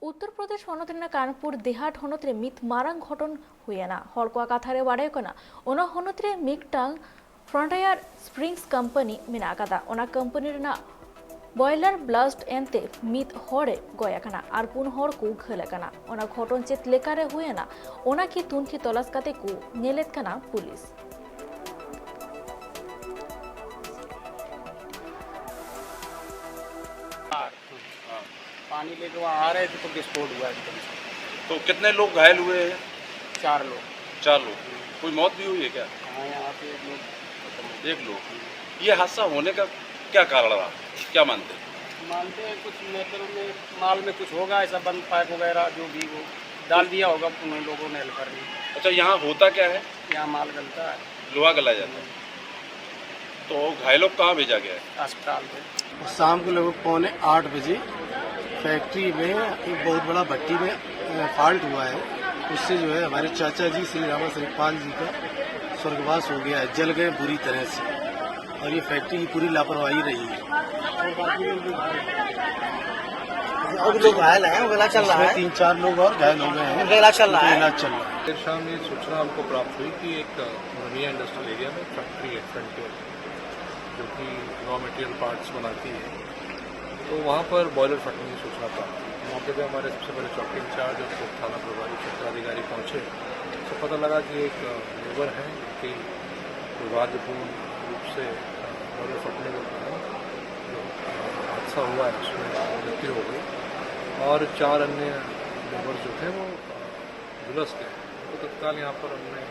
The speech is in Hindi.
उत्तरप्रदेश honotena कानपुर देहाट honotरे मित मारांग घटन हुएना हड़कुआ काथारे वाड़ेकना ओना honotरे मिकटांग फ्रंटियर स्प्रिंग्स कंपनी मेना कादा ओना कंपनी रेना बॉयलर ब्लास्ट एनते मित हड़े गयाकना आर पुन हड़ को घलकना ओना घटन चेत लेकारे हुएना ओना की तुनखी तलाश काते को नेलेत कना पुलिस पानी लेके वहाँ आ रहे थे तो विस्फोट हुआ एकदम से। तो कितने लोग घायल हुए हैं? 4 लोग। 4 लोग। कोई मौत भी हुई है क्या? हाँ, यहाँ पे एक लोग। ये हादसा होने का क्या कारण रहा, क्या मानते हैं? मानते हैं कुछ मेटल में माल में कुछ होगा, ऐसा बंद पाइप वगैरह जो भी वो डाल दिया होगा उन लोगों ने हेल्पर ने। अच्छा, यहाँ होता क्या है? यहाँ माल गलता है, लोहा गला जाता है। तो घायलों को कहाँ भेजा गया है? अस्पताल में। शाम को लगभग 7:45 बजे फैक्ट्री में एक बहुत बड़ा भट्टी में फॉल्ट हुआ है। उससे जो है हमारे चाचा जी श्री रामा श्रीपाल जी का स्वर्गवास हो गया है, जल गए बुरी तरह से। और ये फैक्ट्री की पूरी लापरवाही रही है। और लोग घायल हैं, इलाज चल रहा है। 3-4 लोग और घायल हो गए हैं, इलाज चल रहा है। इलाज चल रहा है। देर शाम ये सूचना हमको प्राप्त हुई कि एक मोनिया इंडस्ट्रियल एरिया में फैक्ट्री है फ्रंटियर, जो कि रॉ मटेरियल पार्ट्स बनाती है। तो वहाँ पर बॉयलर फटने की सूचना प्राप्त हुई। मौके पर हमारे सबसे बड़े चौकी इंचार्ज और थाना प्रभारी क्षेत्राधिकारी पहुँचे तो पता लगा कि एक लेबर है कि दुर्भाग्यपूर्ण रूप से बॉयलर फटने के कारण जो हादसा हुआ है उसमें मृत्यु हो गई और 4 अन्य लेबर जो थे वो झुलस गए। तो तत्काल यहाँ पर हमने